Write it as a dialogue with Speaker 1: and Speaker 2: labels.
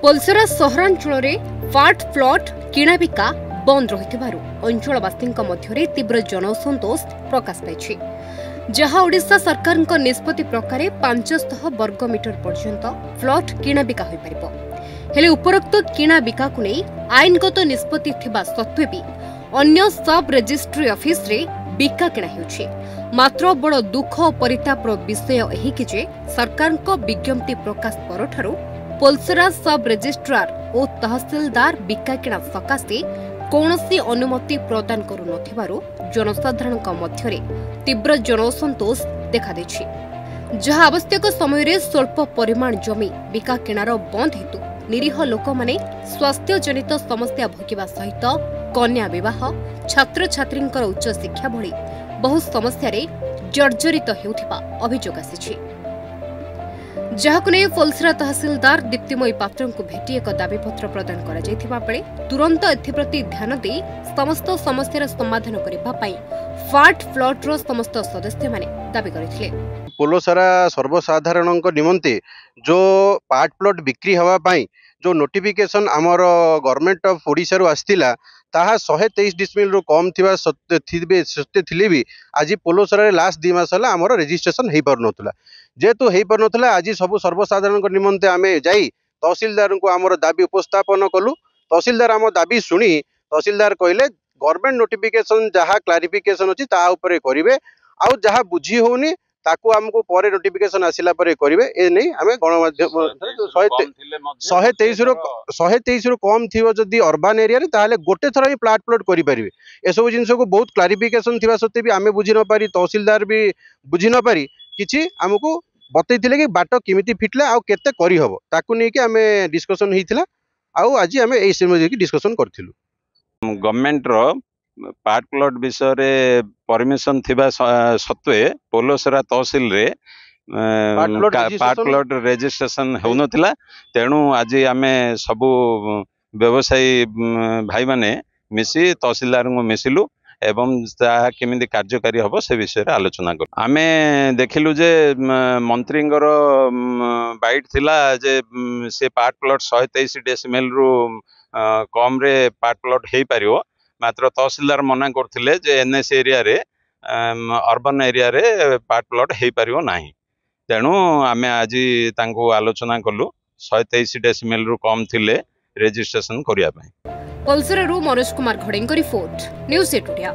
Speaker 1: पोलसरा सहरांचल फाट प्लट किणाबिका बंद रही अंचलवासी मध्य तीव्र जनसंतोष प्रकाश पाई जहाँ ओडिशा सरकार निष्पत्ति प्रकार 500 वर्गमीटर पर्यंत प्लट किणाबिका हो पार हेले उपरोक्त किणाबिका को नहीं आईनगत निष्पत्ति थिबा सत्वे भी अन्य सब रजिस्ट्री ऑफिस रे बिका किणा हेउछि। मात्र बड़ दुख और परितापर विषय यही कि सरकार विज्ञप्ति प्रकाश परठारु पोलसरा सब रजिस्ट्रार और तहसीलदार बिका किणा सकाशे कौनसी अनुमति प्रदान करू नथिबारु जनसाधारण मध्य तीव्र जनसंतोष देखा देछि। जहाँ आवश्यक समय स्वल्प परिमाण जमी बिका किणार बंद हेतु निरीह लोक माने स्वास्थ्य जनित समस्या भोगिबा सहित कन्या विवाह छात्र छात्री उच्च शिक्षा भली बहु समस्या जर्जरित हेउथिबा अभियोग आसिछि। जहाकु नै पोलसरा तहसीलदार दीप्तिमयी पात्र को भेटी एक दाबीपत्र प्रदान करा जायथिबा बेले तुरंत एथिप्रति ध्यान दे समस्त समस्यार समाधान करिबा पई फाट प्लॉट रो समस्त सदस्य माने दाबी करथिले।
Speaker 2: पोलसरा सर्वसाधारण निमंते जो पार्ट प्लॉट बिक्री हवा पाई जो नोटिफिकेशन आमर गवर्नमेंट ऑफ ओडिशा रो आस्तिला ताहा 123 डिसमिल रो कम थिबा सत्य थिले भी आज पोलसरा लास्ट 2 मास हला आमर रजिस्ट्रेशन हेई पर नथला जेतु हेई पर नथला आज सब सर्वसाधारण निमंते आमे जाई तहसीलदार को आमर दाबी उपस्थापन कलु। तहसीलदार आम दाबी सुनी तहसीलदार कहले गवर्नमेंट नोटिफिकेशन जहाँ क्लारिफिकेशन अछि ता ऊपर करिवे आउ जहाँ बुझी होनी ताकू हमको पर नोटिफिकेशन आसिला परे करिवे ए नै आमे गणमाध्यम 123 रो कम थिबो जदी अर्बन एरिया रे ताले गोटे थरा ही प्लॉट प्लॉट करि परिवे ए सब जिंस को बहुत क्लारिफिकेशन थिबा सत्ते भी आमे बुझी न पारी तहसीलदार भी बुझी न पारी किछि हमको बतैथिले कि बाट केमिति फिटला आ केते करि हबो ताकू नै कि आमे डिस्कशन हेइथिला आ आज आमे ए समय की डिस्कशन करथिलु।
Speaker 3: गवर्नमेंट रो पार्ट प्लॉट विषय रे परमिशन थिबा सत्वे पोलसरा तहसील रे पार्ट प्लॉट रजिस्ट्रेशन होनथिला तेणु आज आमे सबु व्यवसायी भाई माने मिसी तहसीलदार को मिसिलु एवं केमिति कार्यकारी हबो से विषय रे आलोचना कर आमे देखिलु जे मंत्री बाइट थिला जे से पार्ट प्लॉट 123 डेसिमल रु कम रे पार्ट प्लॉट हेई पारियो मात्र तहसीलदार मना करथिले जे एनएस एरिया रे अर्बन एरिया रे पार्ट प्लॉट हेई पारियो नाही तेणु आमे आज तांको आलोचना कलु 123 डेसिमल रु कम थिले रजिस्ट्रेशन करिया पई।
Speaker 1: पोलसरा रु मनोज कुमार घड़े रिपोर्ट न्यूज़ 8 इंडिया।